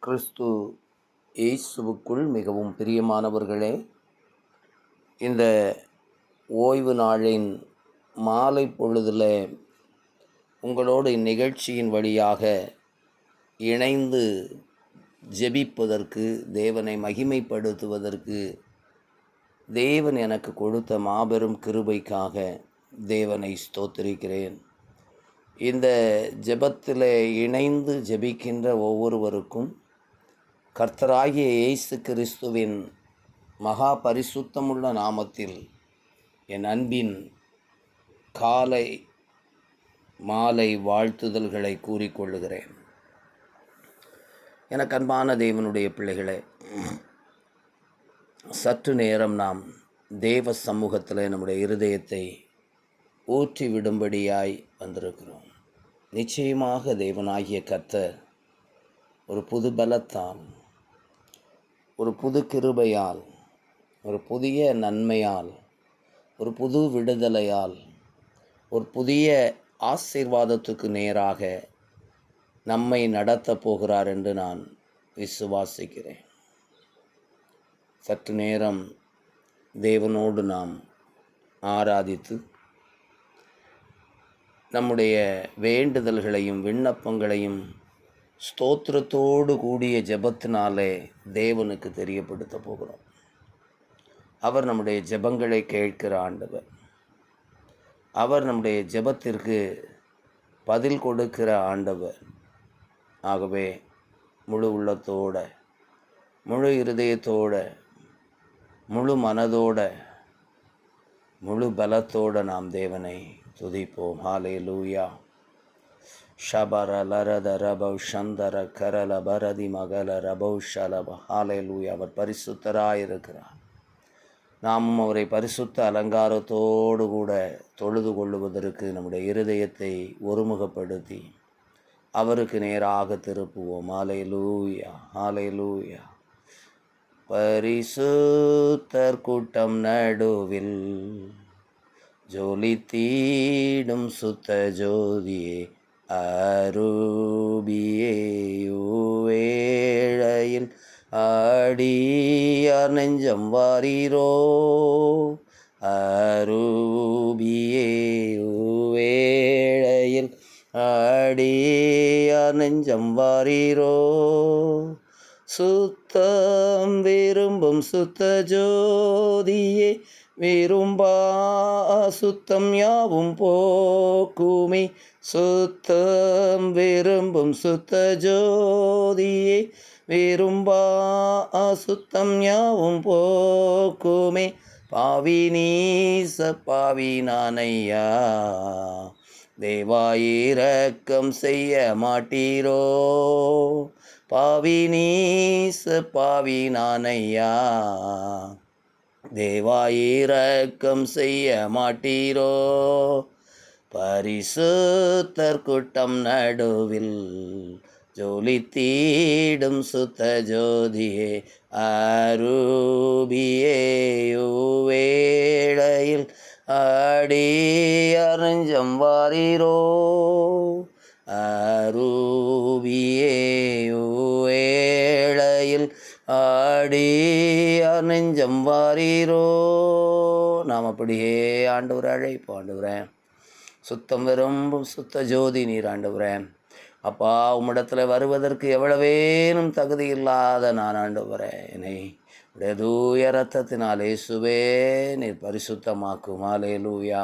கிறிஸ்து இயேசுவுக்குள் மிகவும் பிரியமானவர்களே, இந்த ஓய்வு நாளின் மாலை பொழுதில் உங்களோடு இந்நிகழ்ச்சியின் வழியாக இணைந்து ஜெபிப்பதற்கு, தேவனை மகிமைப்படுத்துவதற்கு தேவன் எனக்கு கொடுத்த மாபெரும் கிருபைக்காக தேவனை ஸ்தோத்திரிக்கிறேன். இந்த ஜெபத்தில் இணைந்து ஜெபிக்கின்ற ஒவ்வொருவருக்கும் கர்த்தராகிய இயேசு கிறிஸ்துவின் மகா பரிசுத்தமுள்ள நாமத்தில் என் அன்பின் காலை மாலை வாழ்த்துதல்களை கூறிக்கொள்ளுகிறேன். எனக்கு அன்பான தேவனுடைய பிள்ளைகளே, சற்று நேரம் நாம் தேவ சமூகத்தில் நம்முடைய இருதயத்தை ஊற்றி விடும்படியாய் வந்திருக்கிறோம். நிச்சயமாக தேவனாகிய கர்த்தர் ஒரு புது பலத்தால், ஒரு புது கிருபையால், ஒரு புதிய நன்மையால், ஒரு புது விடுதலையால், ஒரு புதிய ஆசீர்வாதத்துக்கு நேராக நம்மை நடத்தப் போகிறார் என்று நான் விசுவாசிக்கிறேன். சற்று நேரம் தேவனோடு நாம் ஆராதித்து நம்முடைய வேண்டுதல்களையும் விண்ணப்பங்களையும் ஸ்தோத்திரத்தோடு கூடிய ஜெபத்தினாலே தேவனுக்கு தெரியப்படுத்த போகிறோம். அவர் நம்முடைய ஜெபங்களை கேட்கிற ஆண்டவர். அவர் நம்முடைய ஜெபத்திற்கு பதில் கொடுக்கிற ஆண்டவர். ஆகவே முழு உள்ளத்தோட, முழு இருதயத்தோட, முழு மனதோட, முழு பலத்தோட நாம் தேவனை துதிப்போம். ஹல்லேலூயா. ஷபர லரத ரபௌ சந்தர கரல பரதி மகல ரபௌ ஷலப. ஹல்லேலூயா. அவர் பரிசுத்தராயிருக்கிறார். நாமும் அவரை பரிசுத்த அலங்காரத்தோடு கூட தொழுது கொள்ளுவதற்கு நம்முடைய இருதயத்தை ஒருமுகப்படுத்தி அவருக்கு நேராக திருப்புவோம். ஹல்லேலூயா, ஹல்லேலூயா. பரிசுத்தர் கூட்டம் நடுவில் ஜொலித்தீடும் சுத்த ஜோதியே, அரூபியே, வேளையில் ஆடியார் நெஞ்சம் வாரீரோ, அரூபியே, வேளையில் ஆடியார் நெஞ்சம் வாரீரோ, சுத்தம் விரும்பும் சுத்த ஜோதியே, விரும்பா சுத்தம் யாவும் போக்குமே, சுத்தம் விரும்பும் சுத்த ஜோதியே, விரும்பா சுத்தம் யாவும் போக்குமே, பாவி நீச பாவி நானையா, தேவாயிரக்கம் செய்ய மாட்டீரோ, பாவி நீச பாவி நானையா, தேவாயிரக்கம் செய்ய மாட்டீரோ, பரிசுத்தர் கூட்டம் நடுவில் ஜொலித்தீடும் சுத்த ஜோதியே, அரூபியே, வேளையில் ஆடியார் நெஞ்சம் வாரீரோ, அரூபியே, வேளையில் ஆடியார் நெஞ்சம் வாரீரோ. நாம் அப்படியே ஆண்டவரை அழைப்போம். ஆண்டவரே, சுத்தம் விரும்பும் சுத்த ஜோதி நீர். ஆண்டவரே, அப்பா, உம்மிடத்தில் வருவதற்கு எவ்வளவேனும் தகுதி இல்லாத நான் ஆண்டவரே, என்னை உடைய தூய இரத்தத்தினால் இயேசுவே நீர் பரிசுத்தமாக்கும். ஹல்லேலூயா,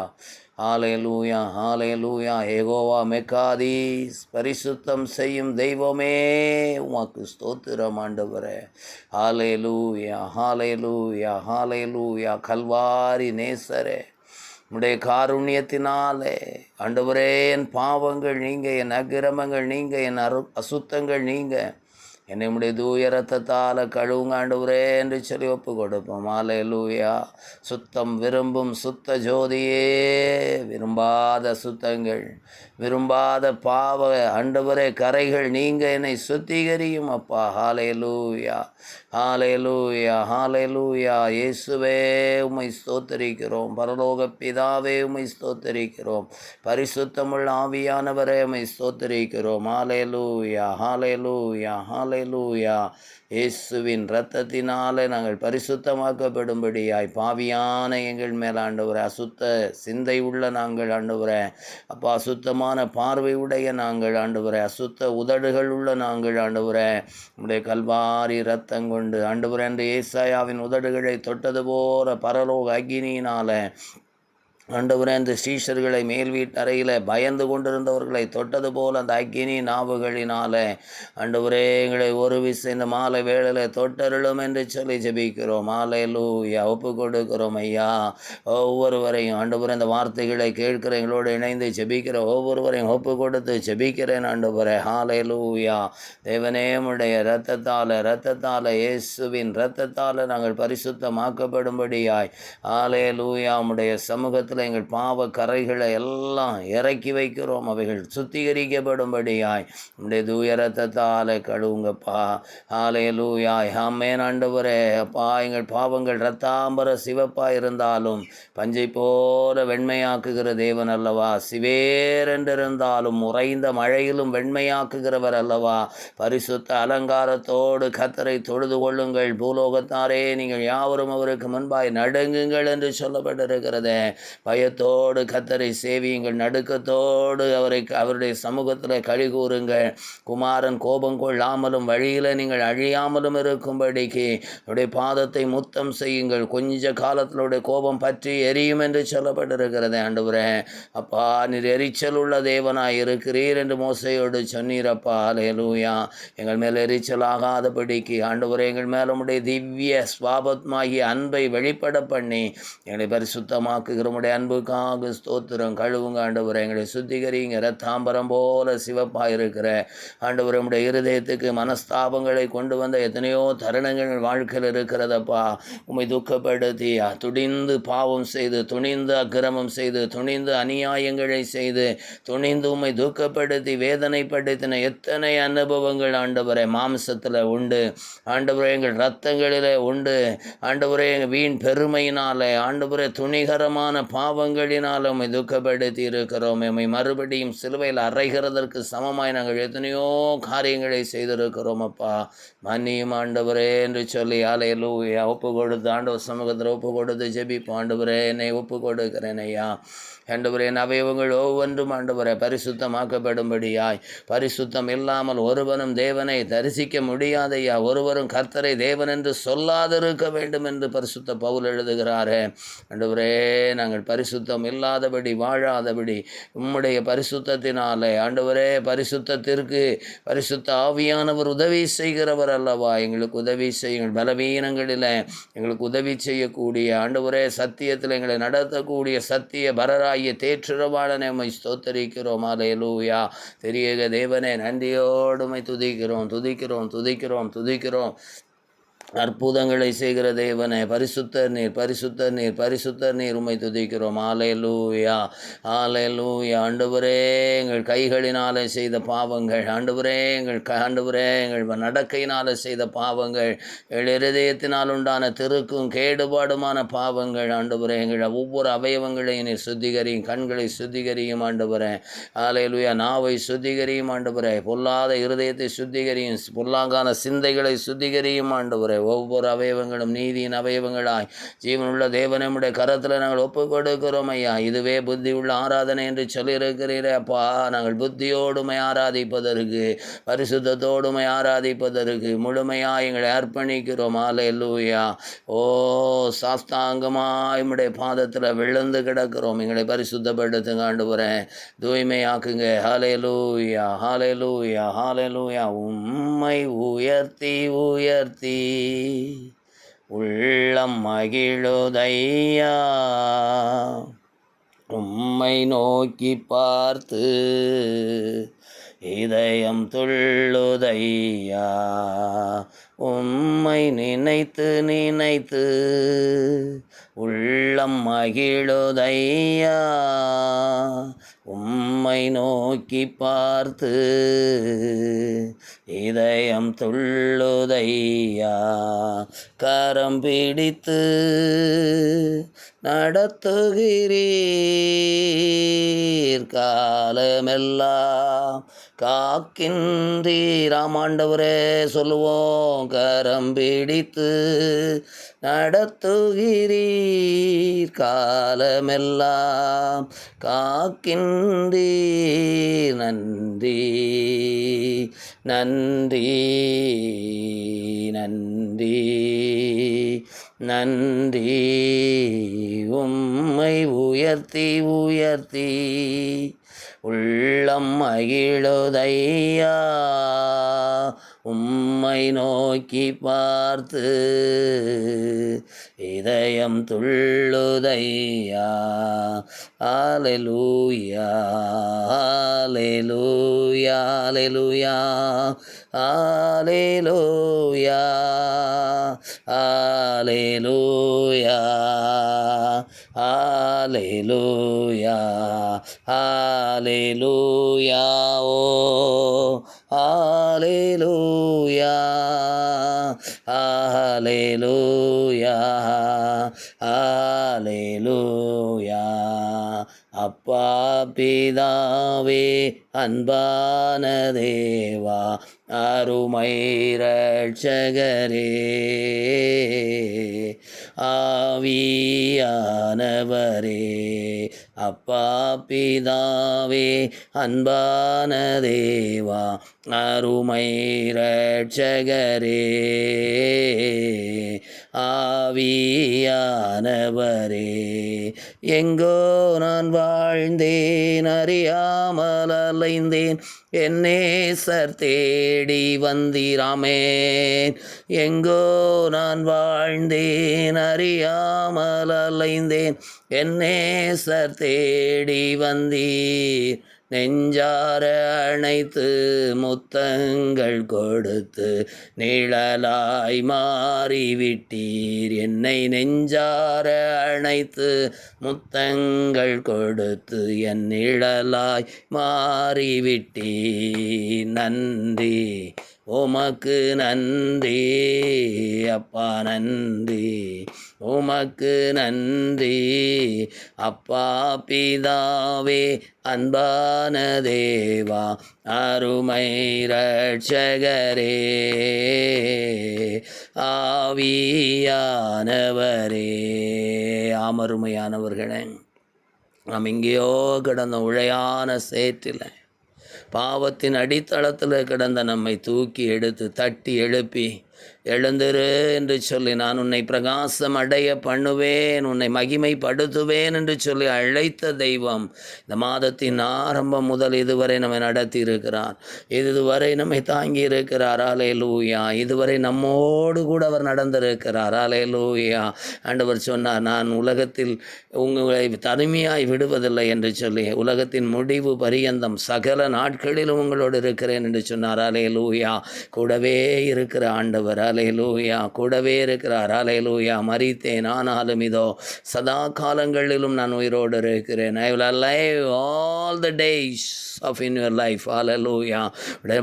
ஹல்லேலூயா, ஹல்லேலூயா. யெகோவா மெக்காதீஸ், பரிசுத்தம் செய்யும் தெய்வமே, உமக்கு ஸ்தோத்திரம் ஆண்டவரே. ஹல்லேலூயா, ஹல்லேலூயா, ஹல்லேலூயா. கல்வாரி நேசரே, உடைய காருண்யத்தினாலே ஆண்டவரே, என் பாவங்கள் நீங்க, என் அக்கிரமங்கள் நீங்க, என் அசுத்தங்கள் நீங்க, என்னை உடைய தூய இரத்தத்தால் கழுவுங்க ஆண்டவரே என்று சொல்லி ஒப்பு கொடுப்போம். ஹல்லேலூயா. சுத்தம் விரும்பும் சுத்த ஜோதியே, விரும்பாத சுத்தங்கள், விரும்பாத பாவ ஆண்டவரே கரைகள் நீங்க என்னை சுத்திகரியும் அப்பா. ஹல்லேலூயா, ஹல்லேலூயா, ஹல்லேலூயா. இயேசுவே உம்மை ஸ்தோத்தரிக்கிறோம். பரலோக பிதாவே உம்மை ஸ்தோத்தரிக்கிறோம். பரிசுத்தமுள்ள ஆவியானவரே உம்மை ஸ்தோத்தரிக்கிறோம். ஹல்லேலூயா, ஹல்லேலூயா, ஹல்லேலூயா. ஹalleluya. இயேசுவின் இரத்தத்தினாலே நாங்கள் பரிசுத்தமாக்கப்படும்படியாய் பாவியான எங்கள் மேல் ஆண்டவரே, அசுத்த சிந்தை உள்ள நாங்கள் ஆண்டவரே, அப்பா அசுத்தமான பார்வை உடைய நாங்கள் ஆண்டவரே, அசுத்த உதடுகள் உள்ள நாங்கள் ஆண்டவரே, உடைய கல்வாரி இரத்தம் கொண்டு ஆண்டவரே, என்று ஏசாயாவின் உதடுகளை தொட்டது போல பரலோக அக்கினியினால ஆண்டவரே, அந்த சீஷர்களை மேல் வீட்டறையில் பயந்து கொண்டிருந்தவர்களை தொட்டது போல் அந்த அக்கினி நாவுகளினால ஆண்டவரே எங்களை ஒரு விசை இந்த மாலை வேளையில் தொட்டருளும் என்று சொல்லி ஜெபிக்கிறோம். ஹalleluya. ஒப்பு கொடுக்கிறோம் ஐயா. ஒவ்வொருவரையும் ஆண்டவரே, இந்த வார்த்தைகளை கேட்கிற எங்களோடு இணைந்து ஜெபிக்கிற ஒவ்வொருவரையும் ஒப்பு கொடுத்து ஜெபிக்கிறேன் ஆண்டவரே. ஹalleluya. தேவனே, உடைய இரத்தத்தால் இயேசுவின் இரத்தத்தால் நாங்கள் பரிசுத்தமாக்கப்படும்படியாய் ஹalleluya உடைய சமூகத்தில் எங்கள் பாவ கரைகளை எல்லாம் இறக்கி வைக்கிறோம். அவைகள் சுத்திகரிக்கப்படும்படியாய் உடைய தூய இரத்தத்தாலே கழுவுங்கப்பா. ஹalleluya. ஆமென் ஆண்டவரே. அப்பா, எங்கள் பாவங்கள் இரத்தாம்பர சிவப்பாக இருந்தாலும் பஞ்சை போல வெண்மையாக்குகிற தேவன் அல்லவா. சிவேரென்றிருந்தாலும் உறைந்த மழையிலும் வெண்மையாக்குகிறவர் அல்லவா. பரிசுத்த அலங்காரத்தோடு கர்த்தரை தொழுது கொள்ளுங்கள், பூலோகத்தாரே நீங்கள் யாவரும் அவருக்கு முன்பாய் நடுங்குங்கள் என்று சொல்லப்பட்டிருக்கிறதே. பயத்தோடு கர்த்தரை சேவியுங்கள், நடுக்கத்தோடு அவருடைய சமூகத்தில் களி கூறுங்கள். குமாரன் கோபம் கொள்ளாமலும் வழியில் நீங்கள் அழியாமலும் இருக்கும்படிக்கு அவருடைய பாதத்தை முத்தம் செய்யுங்கள். கொஞ்ச காலத்தினுடைய கோபம் பற்றி எரியும் என்று சொல்லப்பட்டிருக்கிறதே. ஆண்டவரே, அப்பா, நீர் எரிச்சல் உள்ள தேவனாய் இருக்கிறீர் என்று மோசையோடு சொன்னீரப்பா. ஹalleluya. எங்கள் மேல் எரிச்சல் ஆகாதபடிக்கு ஆண்டவரே, எங்கள் மேல் உம்முடைய திவ்ய ஸ்வாபமாகிய அன்பை வெளிப்பட பண்ணி எங்களை பரிசுத்தமாக்குகிற உம்முடைய அன்புக்காக ஸ்தோத்திரம். கழுவுங்க ஆண்டவரே, எங்களை சுத்திகரிங்க. இரத்தாம்பரம் போல சிவப்பாக இருக்கிற ஆண்டவரே, உம்முடைய இருதயத்துக்கு மனஸ்தாபங்களை கொண்டு வந்த எத்தனையோ தருணங்கள் வாழ்க்கையில் இருக்கிறதப்பா. உம்மை துக்கப்படுத்தி துணிந்து பாவம் செய்து, துணிந்து அக்கிரமம் செய்து, துணிந்து அநியாயங்களை செய்து, துணிந்து உம்மை துக்கப்படுத்தி வேதனைப்படுத்தின எத்தனை அனுபவங்கள் ஆண்டவரே மாம்சத்தில் உண்டு. ஆண்டவரே, எங்கள் இரத்தங்களில் உண்டு. ஆண்டவரே, எங்கள் வீண் பெருமையினாலே ஆண்டவரே துணிகரமான பாவங்களினால் உம்மை துக்கப்படுத்தி இருக்கிறோம். எம்மை மறுபடியும் சிலுவையில் அறைகிறதற்கு சமமாய் நாங்கள் எத்தனையோ காரியங்களை செய்திருக்கிறோம் அப்பா. மன்னியும் ஆண்டவரே என்று சொல்லி ஹalleluya ஒப்பு கொடுத்து ஆண்டவர் சமூகத்தில் ஒப்பு கொடுத்து ஜெபிப்போம். ஆண்டவரே, என்னை ஒப்பு கொடுக்கிறேன் ஐயா. ஆண்டவரே, என் அவயவங்கள் ஒவ்வொன்றும் ஆண்டவரே பரிசுத்தமாக்கப்படும்படியாய், பரிசுத்தம் இல்லாமல் ஒருவனும் தேவனை தரிசிக்க முடியாதையா, ஒருவரும் கர்த்தரை தேவன் என்று சொல்லாதிருக்க வேண்டும் என்று பரிசுத்த பவுல் எழுதுகிறாரே. ஆண்டவரே, நாங்கள் பரிசுத்தம் இல்லாதபடி வாழாதபடி உம்முடைய பரிசுத்தத்தினாலே ஆண்டவரே, பரிசுத்தத்திற்கு பரிசுத்த ஆவியானவர் உதவி செய்கிறவர் அல்லவா. எங்களுக்கு உதவி செய்யுங்கள். பலவீனங்களில் எங்களுக்கு உதவி செய்யக்கூடிய ஆண்டவரே, சத்தியத்தில் எங்களை நடத்தக்கூடிய சத்திய பரராகிய தேற்றரவாளனை உம்மை ஸ்தோத்தரிக்கிறோம். ஹalleluya. தெரியக தேவனே, நன்றியோடு உம்மை துதிக்கிறோம். அற்புதங்களை செய்கிற தேவனே, பரிசுத்தர் நீர் உம்மை துதிக்கிறோம். ஹalleluya. ஆண்டவரே, எங்கள் கைகளினாலே செய்த பாவங்கள் ஆண்டவரே, எங்கள் நடக்கையினாலே செய்த பாவங்கள், எங்கள் இருதயத்தினால் உண்டான திருக்கும் கேடுபாடுமான பாவங்கள் ஆண்டவரே, எங்கள் ஒவ்வொரு அவயவங்களையும் நீர் சுத்திகரியும். கண்களை சுத்திகரியும் ஆண்டவரே. ஹalleluya. நாவை சுத்திகரியும் ஆண்டவரே. பொல்லாத இருதயத்தை சுத்திகரியும். பொல்லாங்கான சிந்தைகளை சுத்திகரியும் ஆண்டவரே. ஒவ்வொரு அவயவங்களும் நீதியின் அவயவங்களாய் ஜீவனுள்ள தேவனுடைய கரத்தில் நாங்கள் ஒப்பு கொடுக்கிறோம் ஐயா. இதுவே புத்தி உள்ள ஆராதனை என்று சொல்லியிருக்கிறீரே அப்பா. நாங்கள் புத்தியோடுமை ஆராதிப்பதற்கு, பரிசுத்தத்தோடுமை ஆராதிப்பதற்கு முழுமையாக எங்களை அர்ப்பணிக்கிறோம். ஹalleluya. ஓ, சாஸ்தாங்கமாய் உம்முடைய பாதத்தில் விழுந்து கிடக்கிறோம். எங்களை பரிசுத்தப்படுத்துங்க ஆண்டவரே, தூய்மையாக்குங்க. ஹalleluya. உம்மை உயர்த்தி உள்ளம் மகிழுதையா, உம்மை நோக்கி பார்த்து இதயம் துள்ளுதையா, உம்மை நினைத்து உள்ளம் மகிழுதையா, உம்மை நோக்கி பார்த்து இதயம் துள்ளுதையா. கரம் பிடித்து நடத்துகிறீர் காலமெல்லாம், காக்கின்றீர் ஆமாண்டவரே சொல்லுவோம். கரம் பிடித்து நடத்துகிறீர் காலமெல்லாம் காக்கின்றீர். நன்றி நன்றி நன்றி நன்றி. உம்மை உயர்த்தி உயர்த்தி உள்ளம் மகிழுதையா. உம்மை நோக்கி பார்த்து இதயம் துள்ளுதையா. அல்லேலூயா அல்லேலூயா அல்லேலூயா அல்லேலூயா அல்லேலூயா அல்லேலூயா ஓ அல்லேலூயா அல்லேலூயா அல்லேலூயா. அப்பா பிதாவே அன்பான தேவா அருமை இரட்சகரே ஆவியானவரே. அப்பா பிதாவே அன்பான தேவா அருமை இரட்சகரே ஆவியானவரே. எங்கோ நான் வாழ்ந்தேன் அறியாமல் அலைந்தேன் என் நேசர் தேடி வந்தீராமேன். எங்கோ நான் வாழ்ந்தேன் அறியாமல் அலைந்தேன் என் நேசர் தேடி வந்தீர். நெஞ்சார அணைத்து முத்தங்கள் கொடுத்து நிழலாய் மாறிவிட்டீர். என்னை நெஞ்சார அணைத்து முத்தங்கள் கொடுத்து என் நிழலாய் மாறிவிட்டீர். நன்றி உமக்கு நன்றி அப்பா நன்றி உமக்கு நன்றி. அப்பா பிதாவே அன்பான தேவா அருமை இரட்சகரே ஆவியானவரே. ஆமருமையானவர்களே, நாம் எங்கேயோ கிடந்த உழையான சேற்றில் பாவத்தின் அடித்தளத்தில் கிடந்த நம்மை தூக்கி எடுத்து தட்டி எழுப்பி எழுந்திரு என்று சொல்லி நான் உன்னை பிரகாசம் அடைய பண்ணுவேன், உன்னை மகிமைப்படுத்துவேன் என்று சொல்லி அழைத்த தெய்வம் இந்த மாதத்தின் ஆரம்பம் முதல் இதுவரை நம்மை நடத்தி இருக்கிறார். இதுவரை நம்மை தாங்கி இருக்கிறார். அல்லேலூயா. இதுவரை நம்மோடு கூட அவர் நடந்திருக்கிறார். அல்லேலூயா. ஆண்டவர் சொன்னார், நான் உலகத்தில் உங்களை தனிமையாய் விடுவதில்லை என்று சொல்லி உலகத்தின் முடிவு பரியந்தம் சகல நாட்களிலும் உங்களோடு இருக்கிறேன் என்று சொன்னார். அல்லேலூயா. கூடவே இருக்கிற ஆண்டவர். அல்லேலூயா. கூடவே இருக்கிறார். அல்லேலூயா. மரித்தேன் ஆனாலும் இதோ சதா காலங்களிலும் நான் உயிரோடு இருக்கிறேன். I will alive all the days of in your life. அல்லேலூயா.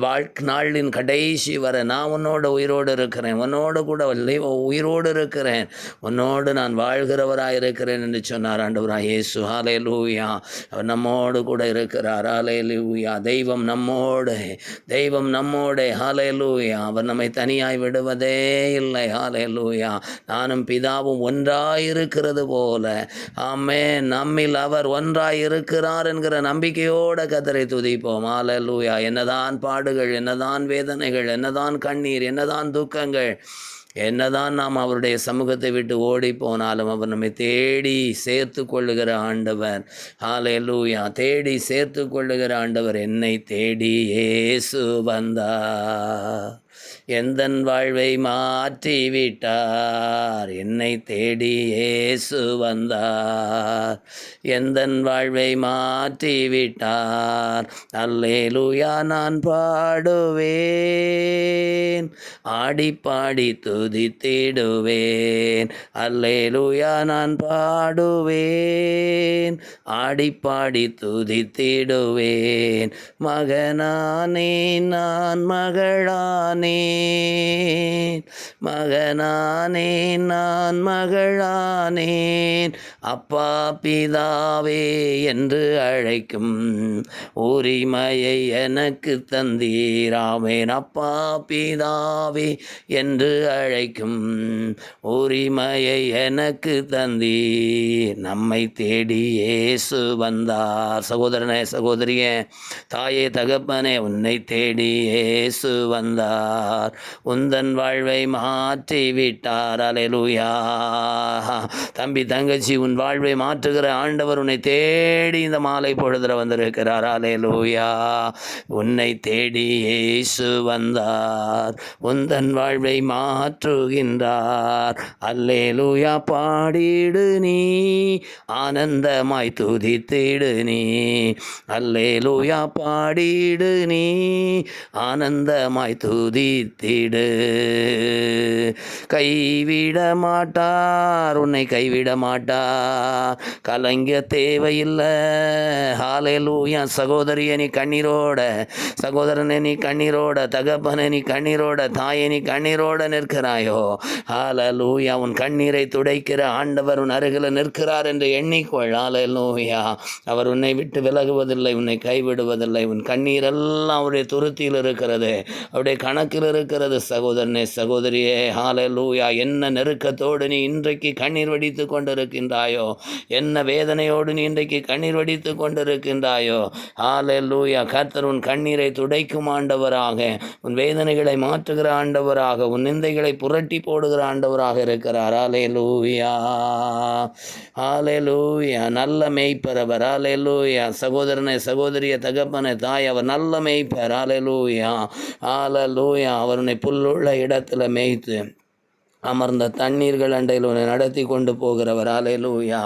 வாழ்க்கை நாளின் கடைசி வரை நான் உன்னோட உயிரோடு இருக்கிறேன், உன்னோடு கூட உயிரோடு இருக்கிறேன், உன்னோடு நான் வாழ்கிறவராக இருக்கிறேன் என்று சொன்னார் ஆண்டவராய் இயேசு. அல்லேலூயா. அவர் நம்மோடு கூட இருக்கிறார். அல்லேலூயா. தெய்வம் நம்மோடு, தெய்வம் நம்மோடு. அல்லேலூயா. அவர் நம்மை தனியாய் விடுவதே இல்லை. அல்லேலூயா. நானும் பிதாவும் ஒன்றாயிருக்கிறது போல ஆமென் நம்மில் அவர் ஒன்றாயிருக்கிறார் என்கிற நம்பிக்கையோட கர்த்தரை துதிப்போம். அல்லேலூயா. என்னதான் பாடுகள், என்னதான் வேதனைகள், என்னதான் கண்ணீர், என்னதான் துக்கங்கள், என்னதான் நாம் அவருடைய சமூகத்தை விட்டு ஓடி போனாலும் அவர் நம்மை தேடி சேர்த்து கொள்ளுகிற ஆண்டவர். அல்லேலூயா. தேடி சேர்த்து கொள்ளுகிற ஆண்டவர். என்னை தேடி இயேசு வந்தார், எந்தன் வாழ்வை மாற்றிவிட்டார். என்னை தேடி இயேசு வந்தார், எந்தன் வாழ்வை மாற்றிவிட்டார். அல்லேலூயா. நான் பாடுவேன் ஆடி பாடி துதித்திடுவேன். அல்லேலூயா நான் பாடுவேன், ஆடி பாடி துதித்திடுவேன். மகனானேன் நான் மகளானேன், மகனானேன் நான் மகளானேன். அப்பா பிதாவே என்று அழைக்கும் உரிமையை எனக்கு தந்தீராமேன். அப்பா பிதாவே என்று அழைக்கும் உரிமையை எனக்கு தந்தீர். நம்மை தேடி இயேசு வந்தார். சகோதரனே சகோதரியே, தாயே தகப்பனே, உன்னை தேடி இயேசு வந்தார். உந்தன் வாழ்வை மாற்றி விட்டார். அல்லேலூயா. தம்பி தங்கச்சி, உன் வாழ்வை மாற்றுகிற ஆண்டவர் உன்னை தேடி இந்த மாலை பொழுதுல வந்திருக்கிறார். அல்லேலூயா. உன்னை தேடி இயேசு வந்தார், உந்தன் வாழ்வை மாற்றுகின்றார். அல்லேலூயா. பாடிடு நீ, ஆனந்தமாய் துதித்திடு நீ. அல்லேலூயா. பாடிடு நீ, ஆனந்தமாய் துதித்திடு. கைவிட மாட்டார், உன்னை கைவிட மாட்டார். கலங்க தேவையில்லை. ஹல்லேலூயா. சகோதரியை நீ கண்ணீரோட, சகோதரனை நீ கண்ணீரோட, தகப்பனை நீ கண்ணீரோட, தாயை நீ கண்ணீரோட நிற்கிறாயோ, ஹல்லேலூயா, உன் கண்ணீரை துடைக்கிற ஆண்டவர் உன் அருகில் நிற்கிறார் என்று எண்ணிக்கொள். ஹல்லேலூயா. அவர் உன்னை விட்டு விலகுவதில்லை, உன்னை கைவிடுவதில்லை. உன் கண்ணீரெல்லாம் அவருடைய துருத்தியில் இருக்கிறது, அவருடைய கணக்கில் இருக்கிறது. சகோதரனே சகோதரியே, ஹல்லேலூயா. என்ன நெருக்கத்தோடு நீ இன்றைக்கு கண்ணீர் வடித்து கொண்டிருக்கின்றாயோ, என்ன வேதனையோடு நீ இன்றைக்கு கண்ணீர் வடித்து கொண்டிருக்கின்றாயோ, ஹல்லேலூயா. கர்த்தர் உன் கண்ணீரை துடைக்கும் ஆண்டவராக, உன் வேதனைகளை மாற்றுகிற ஆண்டவராக, உன் நிந்தைகளை புரட்டி போடுகிற ஆண்டவராக இருக்கிறார். ஹல்லேலூயா. ஹல்லேலூயா. நல்ல மேய்ப்பர் அவர். ஹல்லேலூயா. சகோதரனை சகோதரிய தகப்பனை தாய், அவர் நல்ல மேய்ப்பர். ஹல்லேலூயா. ஹல்லேலூயா. அவர் உன்னை புல்லுள்ள இடத்துல மேய்த்து அமர்ந்த தண்ணீர்கள் அண்டையில் உன்னை நடத்தி கொண்டு போகிறவர். ஹல்லேலூயா.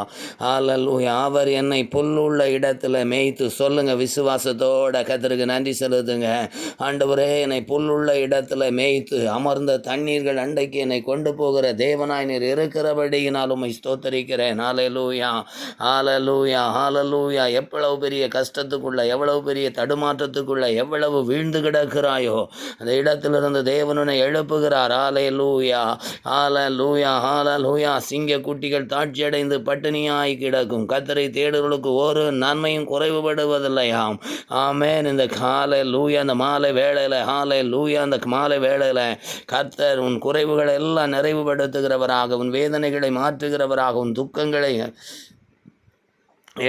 ஹல்லேலூயா. அவர் என்னை புல்லுள்ள இடத்துல மேய்த்து. சொல்லுங்க விசுவாசத்தோட, கர்த்தருக்கு நன்றி செலுத்துங்க. ஆண்டவரே, என்னை புல்லுள்ள இடத்துல மேய்த்து அமர்ந்த தண்ணீர்கள் அண்டைக்கு என்னை கொண்டு போகிற தேவனாய் நீர் இருக்கிறபடியினால் உம்மை ஸ்தோத்தரிக்கிறேன். ஹல்லேலூயா. ஹல்லேலூயா. ஹல்லேலூயா. எவ்வளவு பெரிய கஷ்டத்துக்குள்ள, எவ்வளவு பெரிய தடுமாற்றத்துக்குள்ள, எவ்வளவு வீழ்ந்து கிடக்கிறாயோ, அந்த இடத்திலிருந்து தேவனுனை எழுப்புகிறார். ஹல்லேலூயா. ஹல்லேலூயா. ஹல்லேலூயா. சிங்க குட்டிகள் தாட்சி அடைந்து பட்டினியாய் கிடக்கும். கர்த்தரை தேடுகளுக்கு ஒரு நன்மையும் குறைவுபடுவதில்லையாம். ஆமென். இந்த ஹல்லேலூயா, இந்த மாலை வேளையில், ஹல்லேலூயா, இந்த மாலை வேளையில் கர்த்தர் உன் குறைவுகளை எல்லாம் நிறைவுபடுத்துகிறவராக, உன் வேதனைகளை மாற்றுகிறவராக, உன் துக்கங்களை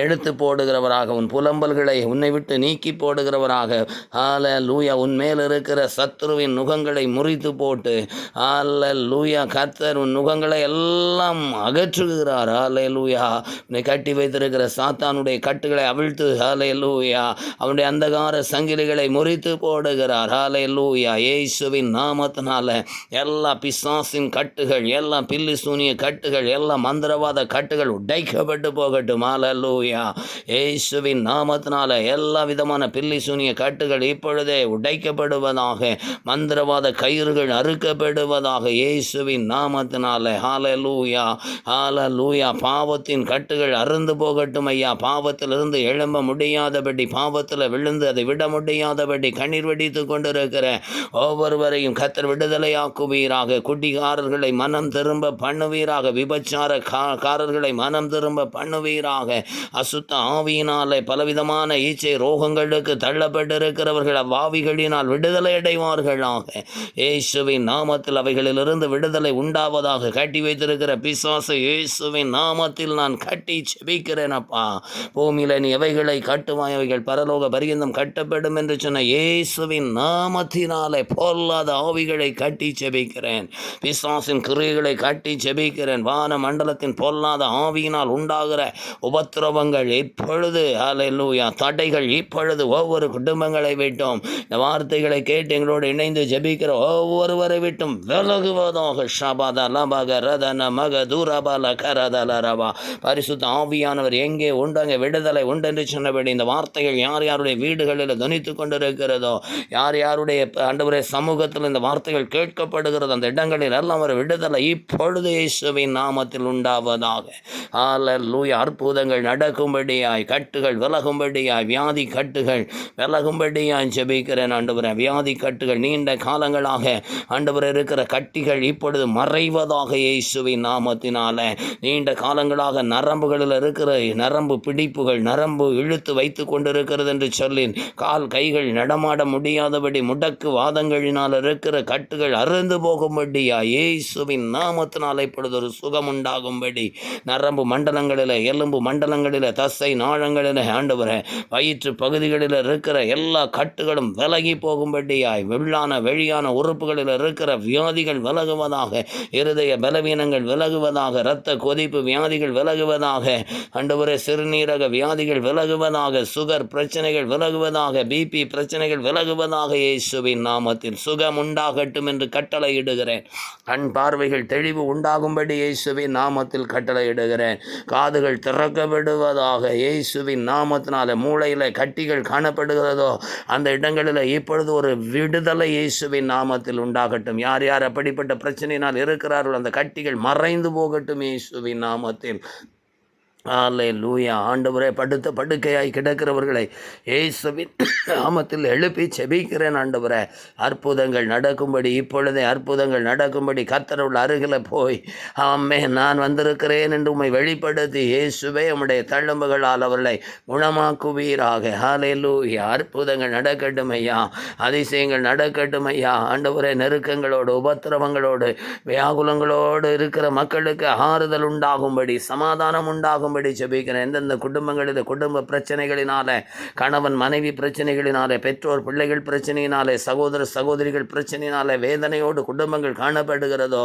எடுத்து போடுகிறவராக, உன் புலம்பல்களை உன்னை விட்டு நீக்கி போடுகிறவராக, ஹல்லேலூயா, உன் மேல் இருக்கிற சத்துருவின் நுகங்களை முறித்து போட்டு, ஹல்லேலூயா, கர்த்தர் உன் நுகங்களை எல்லாம் அகற்றுகிறார். ஹல்லேலூயா. உன்னை கட்டி வைத்திருக்கிற சாத்தானுடைய கட்டுகளை அவிழ்த்து, ஹல்லேலூயா, அவனுடைய அந்தகார சங்கிலிகளை முறித்து போடுகிறார். ஹல்லேலூயா. இயேசுவின் நாமத்தினால எல்லா பிசாசின் கட்டுகள், எல்லா பில்லி சூனிய கட்டுகள், எல்லா மந்திரவாத கட்டுகள் உடைக்கப்பட்டு போகட்டும். ஹல்லேலூயா. இயேசுவின் நாமத்தினால எல்லா விதமான பில்லி சூனிய கட்டுகள் இப்பொழுதே உடைக்கப்படுவதாக, மந்திரவாத கயிறுகள் அறுக்கப்படுவதாக, இயேசுவின் நாமத்தினால. ஹல்லேலூயா. ஹல்லேலூயா. பாவத்தின் கட்டுகள் அறுந்து போகட்டும் ஐயா. பாவத்திலிருந்து எழும்ப முடியாதபடி, பாவத்தில் விழுந்து அதை விட முடியாதபடி கண்ணீர் வெடித்து கொண்டிருக்கிற ஒவ்வொருவரையும் கர்த்தர் விடுதலையாக்குவீராக. குடிகாரர்களை மனம் திரும்ப பண்ணுவீராக. விபச்சார காரர்களை மனம் திரும்ப பண்ணுவீராக. அசுத்த ஆவியினாலே பலவிதமான ஈச்சை ரோகங்களுக்கு தள்ளப்பட்டிருக்கிறவர்கள் அவ்வாவிகளினால் விடுதலை அடைவார்களாக. இயேசுவின் நாமத்தில் அவைகளிலிருந்து விடுதலை உண்டாவதாக. கட்டி வைத்திருக்கிற பிசாசை இயேசுவின் நாமத்தில் நான் கட்டி செபிக்கிறேன் அப்பா. பூமியில நீ எவைகளை கட்டுவாய், அவைகள் பரலோக பரியந்தம் கட்டப்படும் என்று சொன்ன இயேசுவின் நாமத்தினாலே பொல்லாத ஆவிகளை கட்டி செபிக்கிறேன். பிசாசின் கிரியைகளை கட்டி செபிக்கிறேன். வான மண்டலத்தின் பொல்லாத ஆவியினால் உண்டாகிற உபத்திரவ பாவங்கள் இப்பொழுது ஹல்லேலூயா தடைகள் இப்பொழுது ஒவ்வொரு குடும்பங்களை விட்டும் இந்த வார்த்தைகளை கேட்டு எங்களோடு இணைந்து ஜெபிக்கிற ஒவ்வொருவரை விட்டும் விலகுவதாக. ஷபாத லபக ரதன மக தூரபால கரதல ரபா. பரிசுத்த ஆவியானவர் எங்கே உண்டு அங்கே விடுதலை உண்டு என்று சொன்னபடி இந்த வார்த்தைகள் யார் யாருடைய வீடுகளில் துணித்து கொண்டிருக்கிறதோ, யார் யாருடைய ஆண்டவரே சமூகத்தில் இந்த வார்த்தைகள் கேட்கப்படுகிறது, அந்த இடங்களில் எல்லாம் ஒரு விடுதலை இப்பொழுது இயேசுவின் நாமத்தில் உண்டாவதாக. ஹல்லேலூயா. அற்புதங்கள் நடக்கும்படியாய், கட்டுகள் விலகும்படியாய், வியாதி கட்டுகள் விலகும்படியாய் ஜெபிக்கிறேன் ஆண்டவரே. வியாதி கட்டுகள் நீண்ட காலங்களாக ஆண்டவரே இருக்கிற கட்டிகள் இப்பொழுது மறைவதாக இயேசுவின் நாமத்தினால. நீண்ட காலங்களாக நரம்புகளில் இருக்கிற நரம்பு பிடிப்புகள், நரம்பு இழுத்து வைத்து கொண்டிருக்கிறது என்று சொல்லி கால் கைகள் நடமாட முடியாதபடி முடக்கு வாதங்களினால் இருக்கிற கட்டுகள் அறுந்து போகும்படியா இயேசுவின் நாமத்தினால் இப்பொழுது ஒரு சுகம் உண்டாகும்படி நரம்பு மண்டலங்களில், எலும்பு மண்டலங்களில், தசை நாளங்களில் ஆண்டவரே வயிற்று பகுதிகளில் இருக்கிற எல்லா கட்டுகளும் விலகி போகும்படியாய், வெளியான உறுப்புகளில் இருக்கிற வியாதிகள் விலகுவதாக, இருதய பலவீனங்கள் விலகுவதாக, இரத்த கொதிப்பு வியாதிகள் விலகுவதாக ஆண்டவரே, சிறுநீரக வியாதிகள் விலகுவதாக, சுகர் பிரச்சனைகள் விலகுவதாக, பிபி பிரச்சனைகள் விலகுவதாக இயேசுவின் நாமத்தில் சுகம் உண்டாகட்டும் என்று கட்டளையிடுகிறேன். கண் பார்வைகள் தெளிவு உண்டாகும்படி இயேசுவின் நாமத்தில் கட்டளையிடுகிறேன். காதுகள் திறக்கப்படுவதாக இயேசுவின் நாமத்தினால. மூளையில் கட்டிகள் காணப்படுகிறதோ அந்த இடங்களில் இப்பொழுது ஒரு விடுதலை இயேசுவின் நாமத்தில் உண்டாகட்டும். யார் யார் அப்படிப்பட்ட பிரச்சனையினால் இருக்கிறார்கள் அந்த கட்டிகள் மறைந்து போகட்டும் இயேசுவின் நாமத்தில். ஹல்லேலூயா. ஆண்டவரே, படுத்த படுக்கையாய் கிடக்கிறவர்களை இயேசுவின் நாமத்தில் எழுப்பி செபிக்கிறேன் ஆண்டவரே. அற்புதங்கள் நடக்கும்படி, இப்பொழுதே அற்புதங்கள் நடக்கும்படி கர்த்தருடைய அருகில் போய் ஆமே நான் வந்திருக்கிறேன் என்று உம்மை வெளிப்படுத்தி இயேசுவே உம்முடைய தழும்புகளால் அவர்களை குணமாக்குவீராக. ஹல்லேலூயா. அற்புதங்கள் நடக்கட்டும் ஐயா, அதிசயங்கள் நடக்கட்டும் ஐயா. ஆண்டவரே, நெருக்கங்களோடு, உபத்திரவங்களோடு, வியாகுலங்களோடு இருக்கிற மக்களுக்கு ஆறுதல் உண்டாகும்படி, சமாதானம் உண்டாகும் ஜெபிக்கிறேன். எந்தெந்த குடும்பங்களில் குடும்ப பிரச்சனைகளினால, கணவன் மனைவி பிரச்சனைகளினாலே, பெற்றோர் பிள்ளைகள் பிரச்சனையினாலே, சகோதர சகோதரிகள் பிரச்சனையினாலே வேதனையோடு குடும்பங்கள் காணப்படுகிறதோ